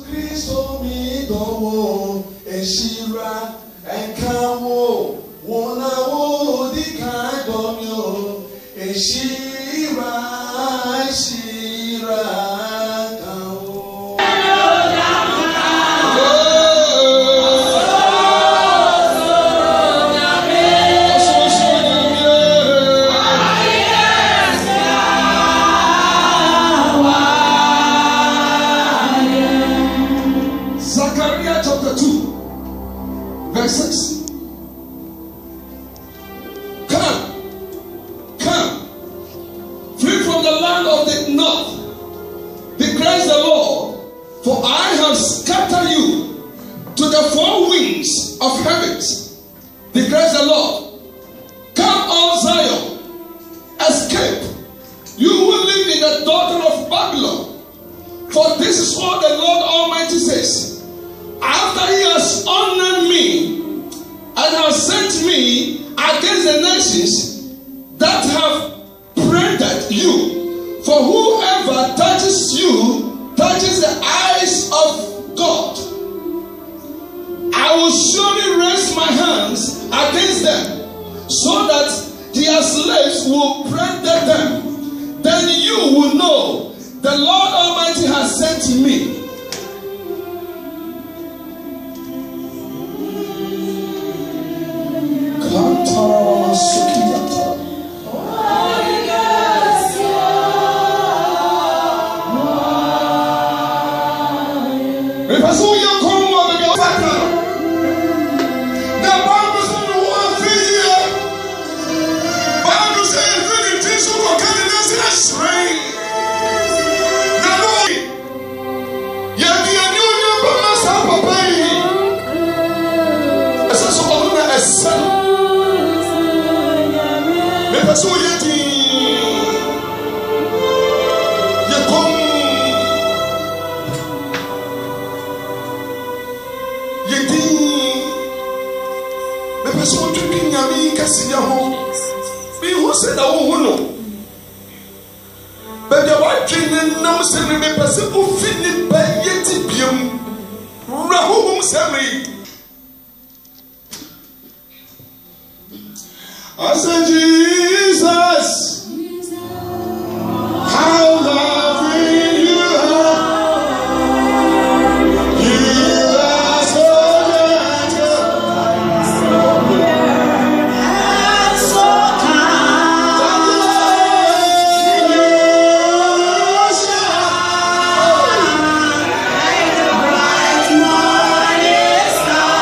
Christo mi dowo eshira enkawo wona wo di kaido mi o eshira kawo. Zechariah chapter 2, verse 6. Come, flee from the land of the north, declares the Lord, for I have scattered you to the four winds of heavens, declares the Lord. Come, all Zion, escape, you who live in the daughter of Babylon, for this is what the Lord Almighty says. After he has honored me and has sent me against the nations that have prendered you, for whoever touches you touches the eyes of God, I will surely raise my hands against them, so that their slaves will render them. Then you will know the Lord Almighty has sent me. I said, Jesus, how lovely you are. You are so gentle and so kind. You shine like a bright morning star.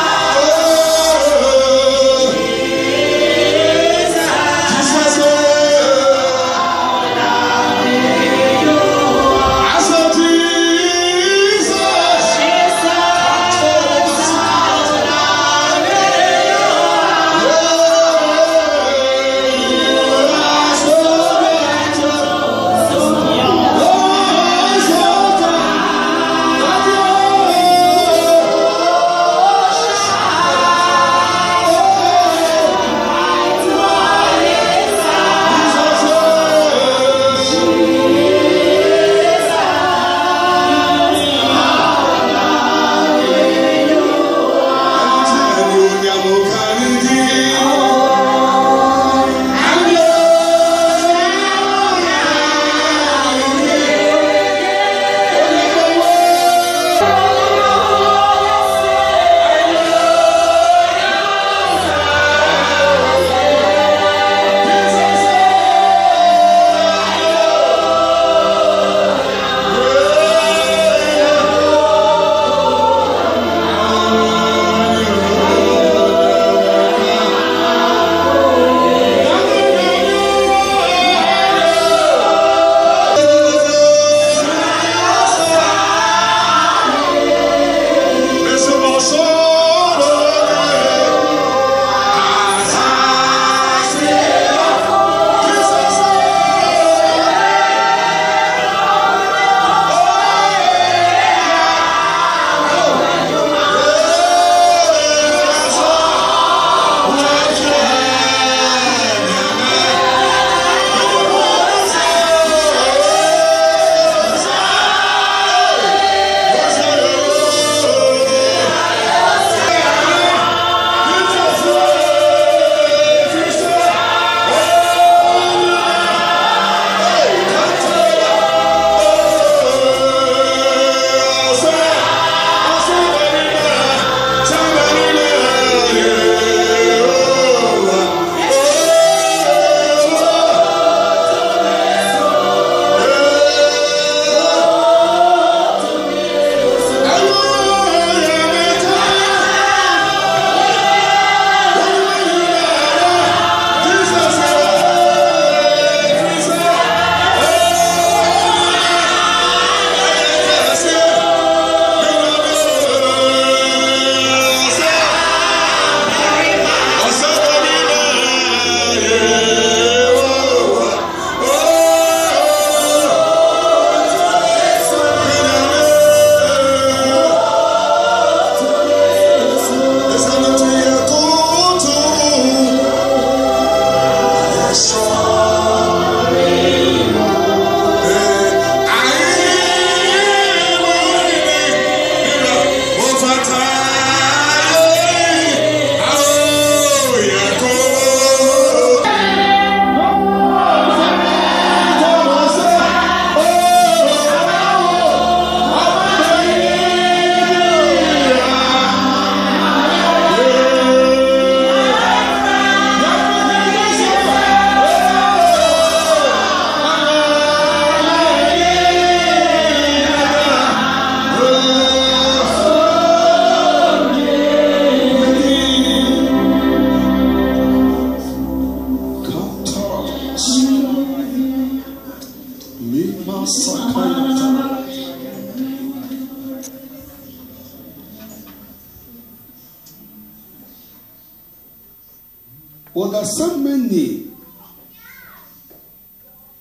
Oda some many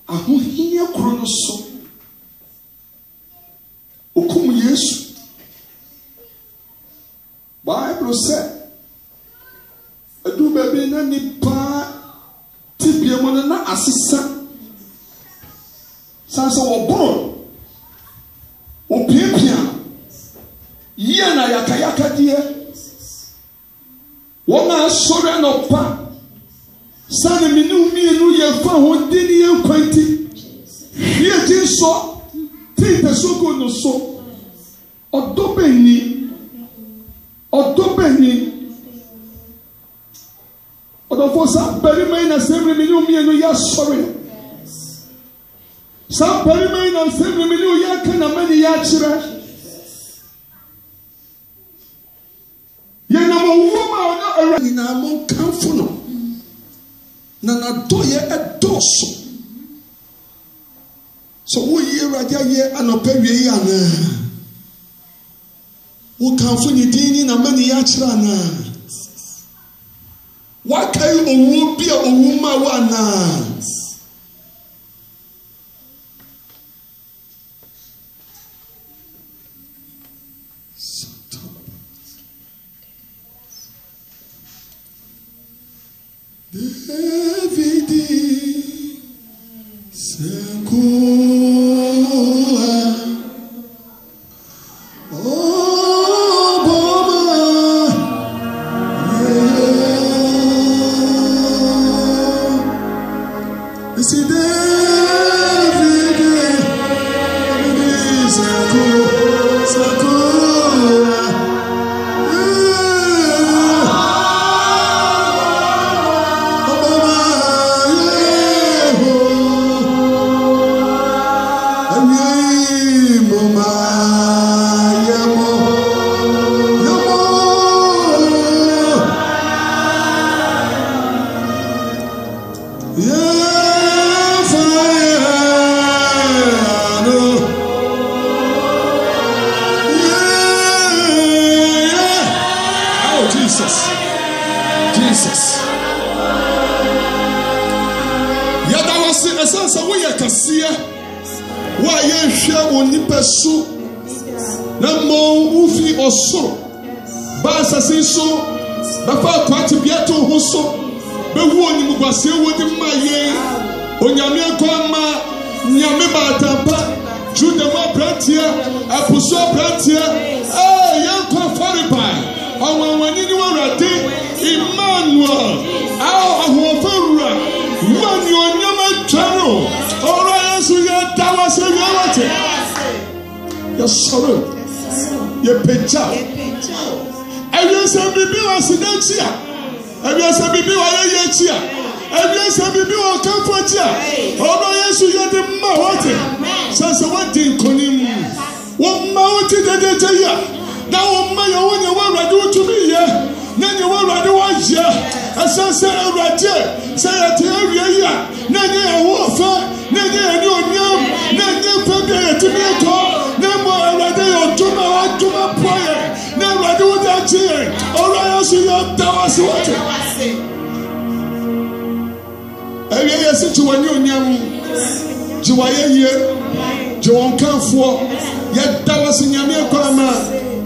ahohia kuro no so okum Yesu. Bible said adu baby na nipa tibia mo na asesa sanso oboro opiapia ye na yakayaka die wona sore no pa sana minu mienu ye fa ho dini ye kwanti ye jinso ti pesoko no so odobeni odofo sa perima na semre minu mienu ya sore sa perima na semre minu ya kana mani ya kire ye na mo woma ona ara ni na mo kanfo no na na doye edoso so wo ye raja ye anopa wie ya na wo kanfo ni dini na mani ya kire na wa kai owu bia owu ma wa na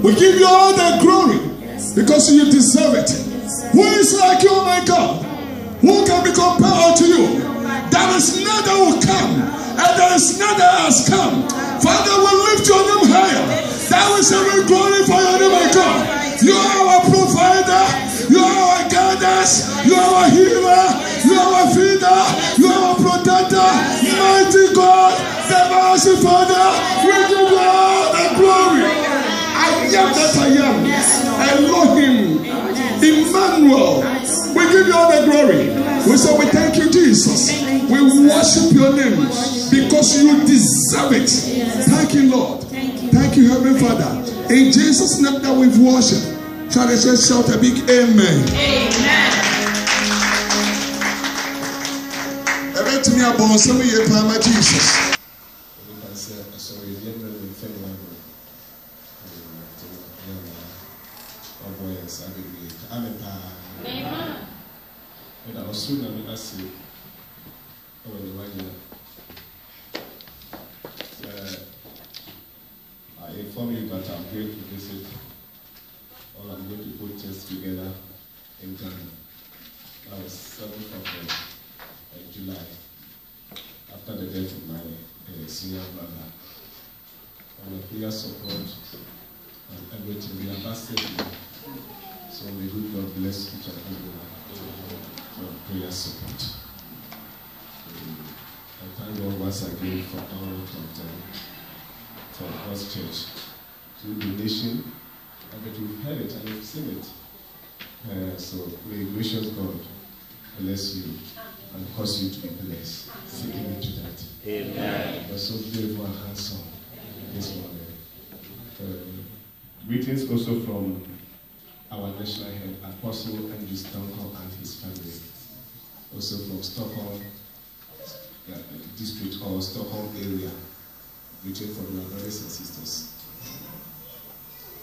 we give you all the glory because you deserve it. Who is like you, oh my God? Who can be compared to you? There is none that will come, and there is none that has come. Father, we lift your name higher. That will say we glorify your name, my God. You are our provider. You are our guidance. You are our healer. You are our feeder. You are our protector. Mighty God, the mercy Father, we give you all the glory. I am that I am. Elohim, Emmanuel. We give you all the glory. We say we thank you, Jesus. We worship your name because you deserve it. Thank you, Lord. Thank you, Heavenly Father. In Jesus' name that we've worshipped. Shall I just shout a big amen? Amen. Every to me about some of your time, Jesus. And I was soon going to ask you, I inform you that I'm going to visit, or I'm going to put church together in Ghana. That was 7th of July, after the death of my senior brother. And the prayer support and everything, we are basket. So may good God bless each and everyone for prayer support. I thank God once again for all of them, for God's church, through donation, and we've heard it and we've seen it. So may gracious God bless you and cause you to be blessed. Say amen to that. Amen. You're so beautiful and handsome this morning. Greetings also from our national head, Apostle Andrew Stanko and his family. Also from Stockholm district or Stockholm area. Greetings from my brothers and sisters.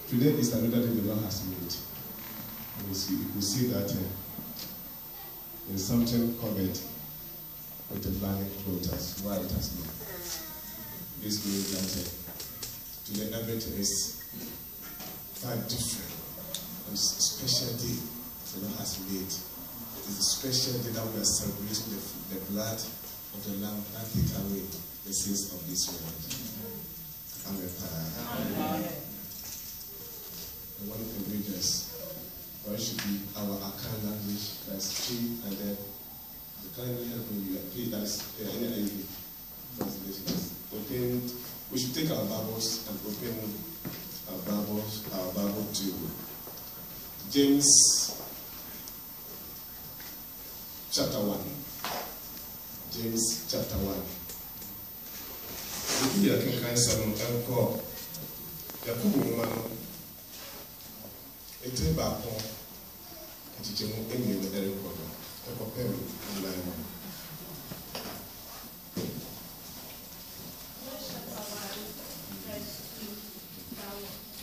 Today is another day the Lord has made. You will see that there's something covered with the black cloth as white as me. This means that today everything is quite different. It's a special day the Lord has made. It is a special day that we are celebrating the blood of the Lamb that take away the sins of this world. Amen. The one of the readers, or it should be our Akan language, that's true, and then the kindly help me, please, that's NIV translation. We should take our Bibles and open our Bible to James chapter 1. James chapter 1. If you can kind some encore, Yakubu man, a table, a teacher, Indian, a recorder, a paper, and line.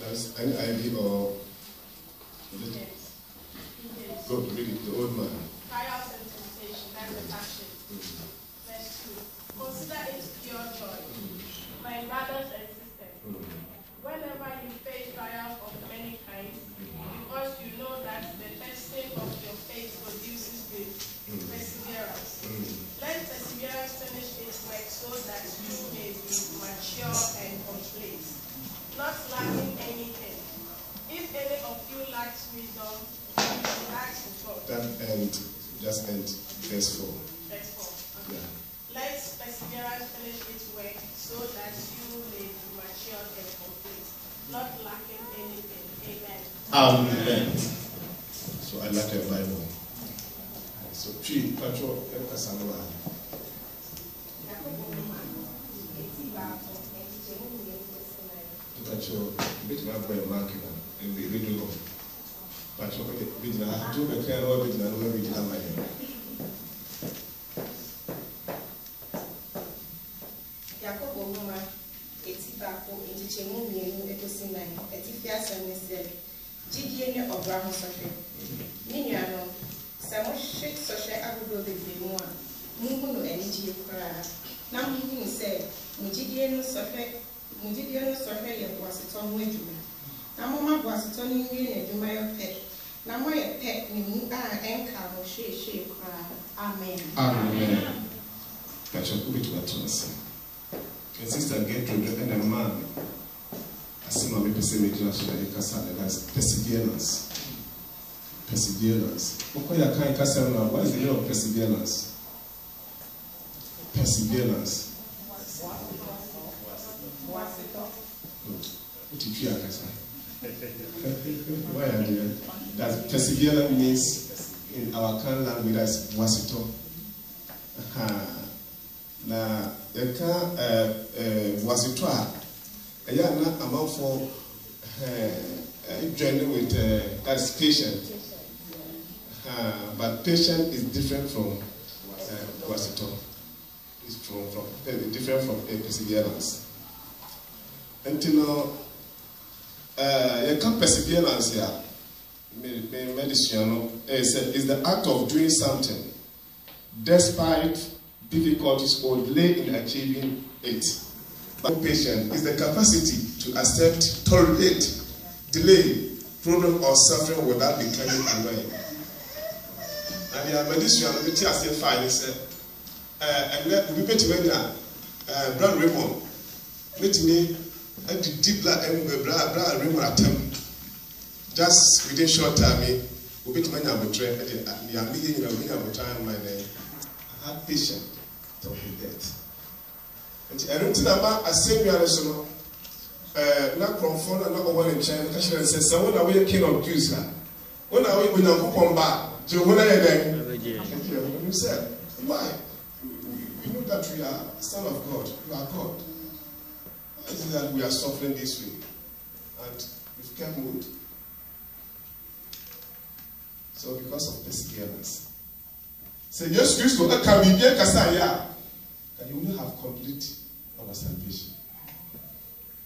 That's an idea or go read it, the old man. Trials and temptation, that's the passion. Verse 2. Consider it pure joy, my brothers and sisters, whenever you face trials of many kinds, because you know that the testing of your faith produces perseverance. Let perseverance finish its work so that you may be mature and complete, not lacking anything. If any of you lacks wisdom, you should ask God. That end, just end verse 4. Verse 4. Okay. Yeah. Let perseverance finish its work so that you may be mature and complete, not lacking anything. Amen. Amen. So I like your Bible. So tree, patrol, and Casanova. Patrol, bit my boy marking and the video. Patrol, bit my two, a care of it, and where we have my name. Gideon of Brown Sophie. Miniano, some shake social abudo de Bimoa, Mumu and G. Namu said, Mugidian Sophie was a ton with you. Namma was a ton in a Jumayo pet. Namoya pet, Nimu and Cabo, she cry. Amen. Amen. That's a good what to say. A sister get to and a man. I see my percentage that's perseverance. Perseverance. What is the name of perseverance? Perseverance. Why are you? That perseverance means in our current language that's wasito. Now, the wasito. Yeah, not amount for joining with that's patient. But patient is different from wasito. It's different from perseverance. Until now, you can't perseverance here. medicine is the act of doing something despite difficulties or delay in achieving it. But patience is the capacity to accept, tolerate, delay, problem or suffering without becoming annoying. And the medicine, which I still find is and we bet when Brad Raymond met me and the deep black and Brad Raymond attempt just within short time. We bet when I'm trained and the meeting in a time my name. I had patience till death. And I don't think about a same year as well. Not from phone and not one in China. I should say, so when are we a king of Jews? When are we when I'm come back? So when I then you said, why? We know that we are son of God. We are God. Why is it that we are suffering this way? And we've kept mood. So because of perseverance. Say, yes, Christ will come in here, Kasaya. And you will have complete our salvation.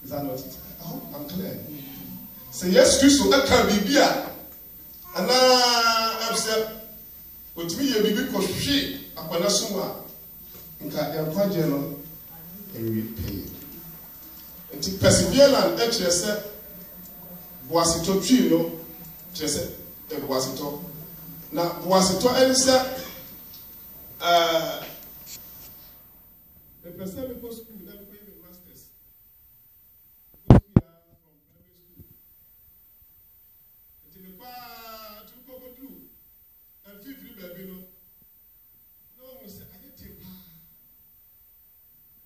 Is that not it? I hope I'm clear. Say, yes, Christ will come in here. And now, I'm saying, what me, you be because she, upon a summer, in Kajano, and we pay. And to perseverance, actually, said, was it to you know? Just said, it was it all. Now, was it to answer? The person who goes to school, then going with masters. Because we are from primary school. And the bar to go through and feel free, baby. No one will say, I get you.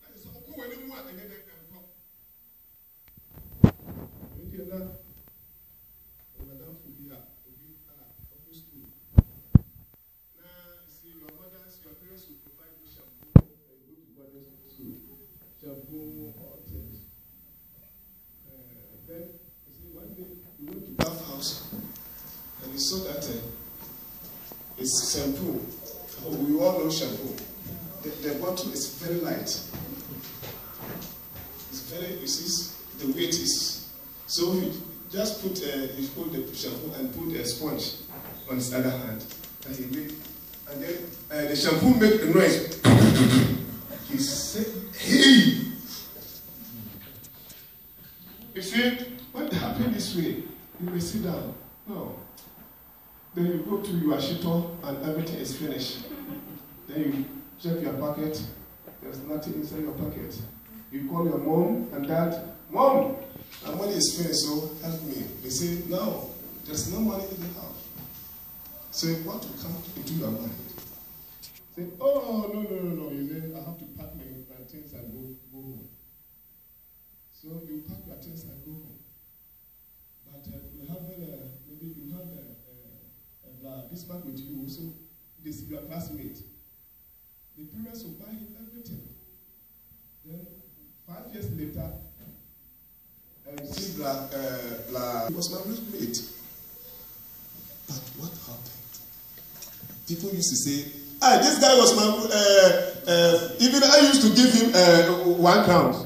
That is all when you want, and then I can come. Madame Fubia, public school. Now, see, your mothers, your parents will provide you shampoo, and you go to mothers school. Shampoo, all things. Then, you see, one day, we went to Bath House, and we saw that it's shampoo. Oh, we all know shampoo. The bottle is very light. It's very, you see, the weight is, so you just put, you hold the shampoo and put a sponge on his other hand. And he made, and then the shampoo make a noise. He said, hey! You see, what happened this way? You will sit down. No. Then you go to your shito and everything is finished. Then you check your pocket. There's nothing inside your pocket. You call your mom and dad. Mom! And money is finished, so help me. They say, no, there's no money in the house. So what will come into your mind? Say, oh, no. You say, I have to pack my things and go home. So you pack your things and go home. But you have maybe you have this bag with you, so this is your classmate. The parents will buy him everything. Then 5 years later, you see, he was my roommate. But what happened? People used to say, "Ah, this guy was my even I used to give him £1."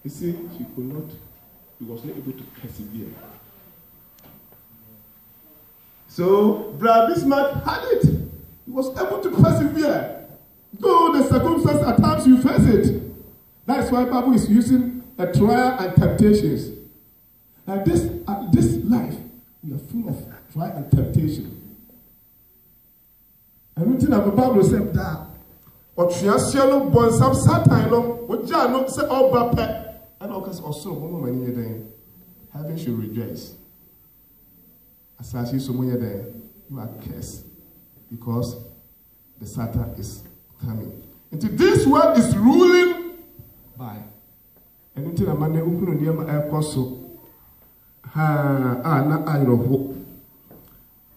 You see, he was not able to persevere. So, Brother Bismarck had it. He was able to persevere. Though the circumstances at times you face it. That is why the Bible is using a trial and temptations. And this life, we are full of trial and temptation. And we think that the Bible says that. Or triasiano born some Satan, or Jano say all bape. And all kinds also when you're there, heaven should rejoice. As I see someone there, you are cursed because the Satan is coming. Into this world is ruling by. And until a man who couldn't hear my apostle, na I know.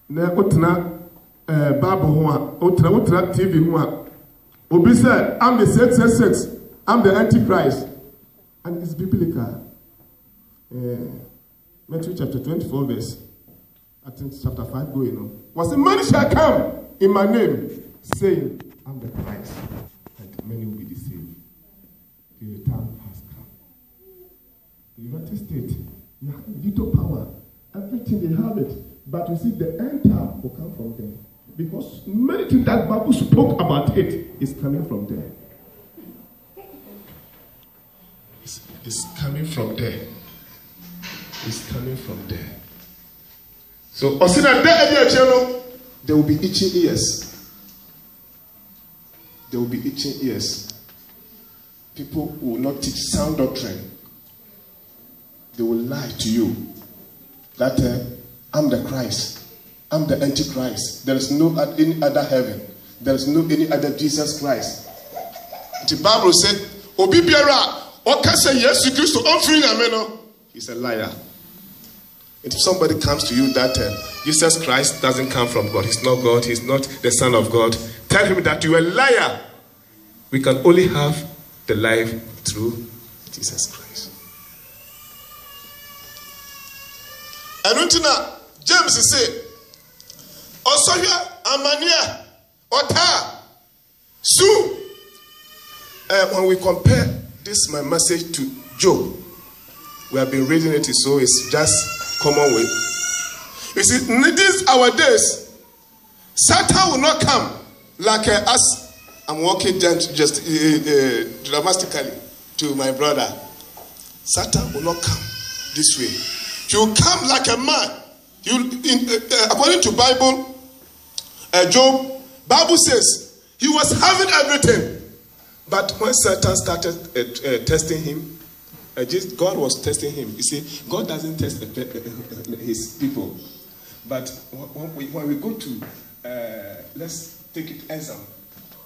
Na otna Bible otra TV one. Obi said, I'm the 666, I'm the Antichrist. And it's biblical. Matthew chapter 24, verse, I think chapter 5 going on. Was a man shall come in my name, saying, I'm the Christ, and many will be deceived. The time has come. The United States, you have little power, Everything they have it. But you see, the end time will come from there. Because many things that Bible spoke about it is coming from there. It's coming from there. It's coming from there. So, there will be itching ears. There will be itching ears. People will not teach sound doctrine. They will lie to you that I'm the Christ. I'm the Antichrist. There is no any other heaven. There is no any other Jesus Christ. The Bible said, Obi biara okase Yesu Christo onfiri nyame no, he's a liar. If somebody comes to you that Jesus Christ doesn't come from God, he's not God, he's not the Son of God, tell him that you are a liar. We can only have the life through Jesus Christ. And until James say, Osoya Amania Ota Su. When we compare this my message to Job, we have been reading it, so it's just common way. You see, in these our days, Satan will not come like us. I'm walking down just dramatically to my brother. Satan will not come this way. He will come like a man. According to Bible, Job, Bible says he was having everything, but when Satan started testing him, God was testing him. You see, God doesn't test his people, but when we go to let's take it example.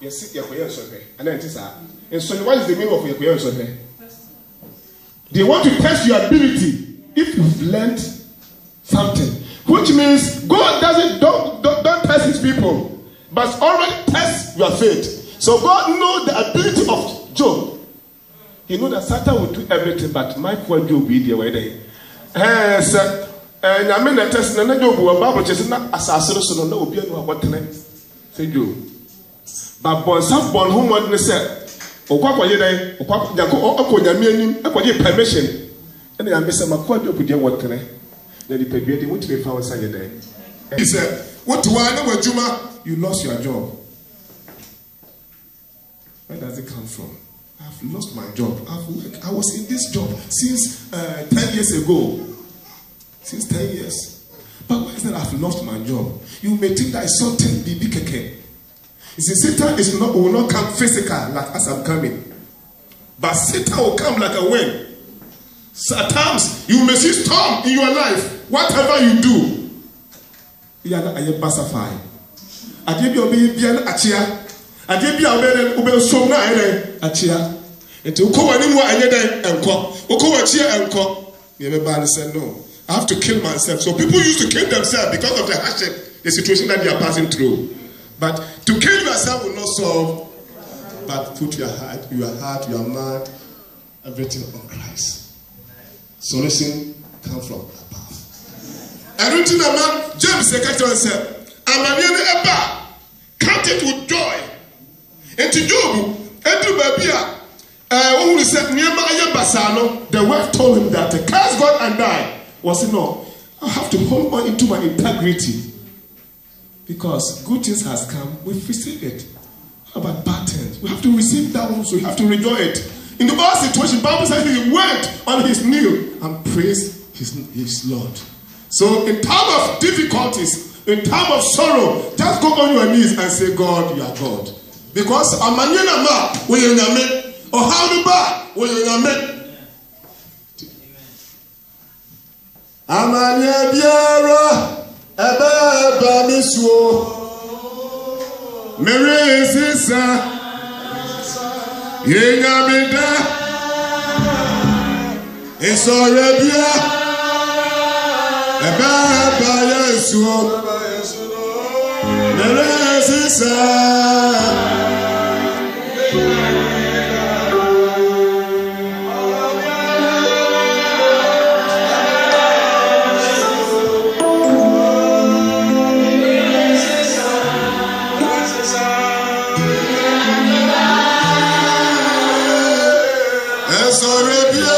Yes, and then it is and so what is the meaning of your? They want to test your ability if you've learned something, which means God don't test his people, but already test your faith. So God knows the ability of Job. He knows that Satan will do everything, but my poor Job be the way they. Sir, and I mean that test na Job will Bible chase na asasero so no obi anu abotene. Say Job. But born some born who want to say, Okwakoye dan, Okonyame anim, akwaje permission. And I miss my poor Job dey what can I? Then the pedwe dey want to be found say there. He said, what do I know Juma? You lost your job. Where does it come from? I've lost my job. I was in this job since 10 years ago. Since 10 years. But why is that I've lost my job? You may think that it's something BBKK. You see, Satan will not come physical like as I'm coming. But Satan will come like a wind. At times, you may see storm in your life. Whatever you do, you are not a pacify. I give you a baby and achia. I give you a baby so na achia. Into Ukowanimwa and Yeda and Co. Ukowachia and Co. Everybody said no. I have to kill myself. So people used to kill themselves because of the hardship, the situation that they are passing through. But to kill yourself will not solve. But put your heart, your mind, everything on Christ. Solution comes from above. And until the man, James said, Amanian Eba, count it with joy. And to Job, and to Babia, who said, Nehemiah Basano, the word told him that to curse God and die was no. I have to hold on into my integrity. Because good things has come, we've received it. How about bad things? We have to receive that one, so we have to enjoy it. In the old situation, Bible says he went on his knee and praised his Lord. So in time of difficulties, in time of sorrow, just go on your knees and say, God, you are God. Because Amanyana ma, we are Yame, or how do ba, we are Yame. Amanya biara, eba miswo, Mary Sisa, Yengamida, Isorebia, eba yeswo, Mary Sisa. Arabia.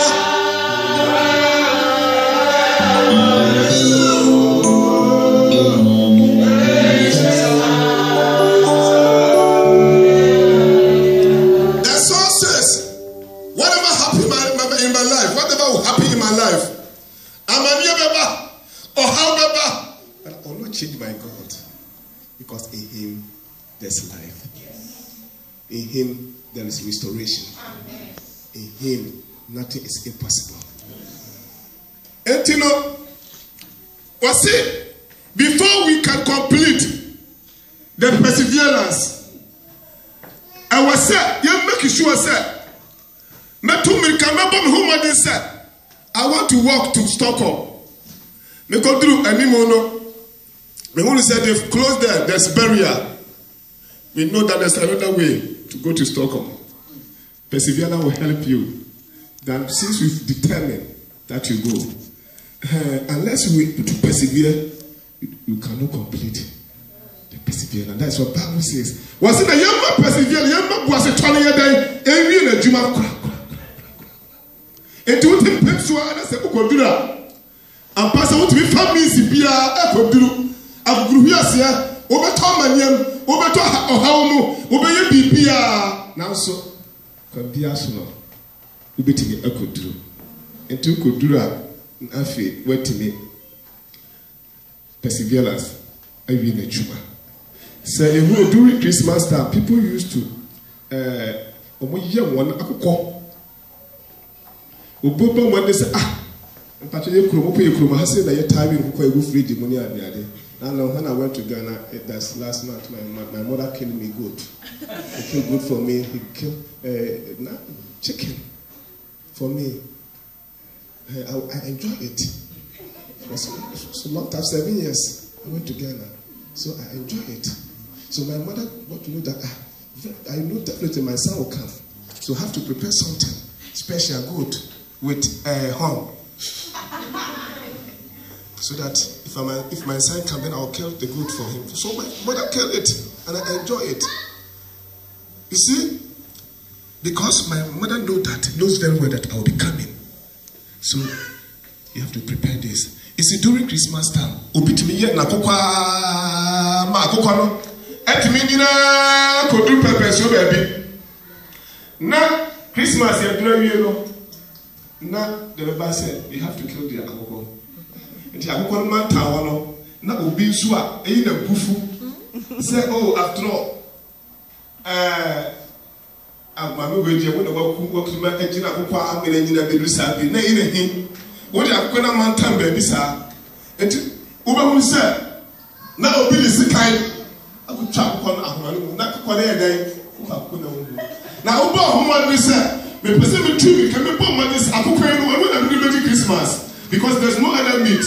my life. I'm a new beba or how beba. But I will not change my God. Because in him there's life. In him there is restoration. In him nothing is impossible. And you know, what's it? Before we can complete the perseverance, I was said, you make sure said, I want to walk to Stockholm. Me go through any mono. Me only said they've closed there. There's barrier. We know that there's another way to go to Stockholm. Perseverance will help you. That since we've determined that you go, unless we persevere, you cannot complete the perseverance. That's what Bible says. Was it a young persevere? Young was a 20-year day. Every a Juma. And to him, Pepsua, and I said, Okondura. And Pastor, what to be family is Bia, Ekonduru. I've grew here, sir. Over Tomanium, over to Ohaumo, over your Bia. Now, so, Kondia Suno, who beat me Ekonduru. And to Kodura, Afi, wait to me. Perseverance, I win a Juma. So, during Christmas time, people used to, one akoko. Ubobo when they say, and Patrick Krumo has said that your time in Kuku free the money at the other. Now, when I went to Ghana, that's last night, my mother killed me good. He killed good for me. He killed chicken for me. I enjoy it. It was so long time, 7 years. I went to Ghana, so I enjoy it. So my mother got to know that I know definitely my son will come. So I have to prepare something special, good, with horn. So that if my son comes, then I'll kill the goat for him. So my mother killed it, and I enjoy it. You see, because my mother knows very well that I'll be coming. So you have to prepare this. You see, during Christmas time, obitimi na kokwa ma kokwa no etimi nyina kodu pepper so baby. Na Christmas ya dura wie no. Na the Bible said you have to kill the akoko. Nti akoko no man tawo no na obi nso a eyi na bufu. Say oh after all agmame we je wo na waku ma ejina akoko amene nyina bedu sabi na ina hin. What you are going to maintain, baby, sir? And Uber said, now be the sick. I will trap upon a not upon a day. Now, Uber, whom we said, may present to me, can be born with this Apple Christmas because there's no other meat.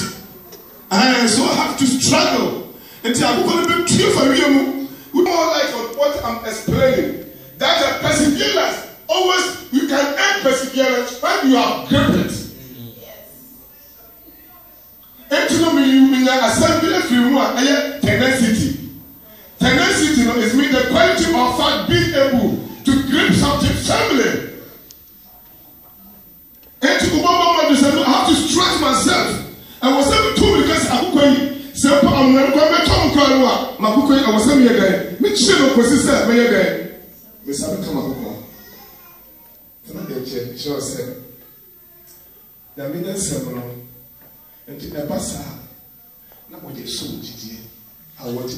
And so I have to struggle until I'm going to be true for you. We more like on what I'm explaining. That perseverance, always you can end perseverance when you are gripped. In the assembly of you tenacity. Tenacity is mean the quality of fact being able to grip something firmly. And to I have to stress myself. I was able to because I'm going to come I was saying again. Which shadow was this? Me again. Miss Abba come up. Can I get you? Sure, sir. The middle several. And in the past, now what they saw, I want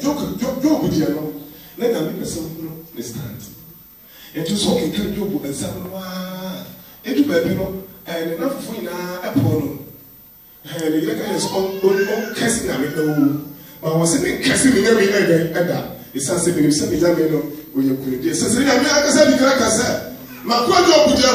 Job with you. Let them make a simple stand. And to so can kill Job and some and to Babylon and enough for Apollo. And the letter is on casting. I know. I was saying, casting in every other. It's as if you said, when you could. Yes, I said, my God, Job with you.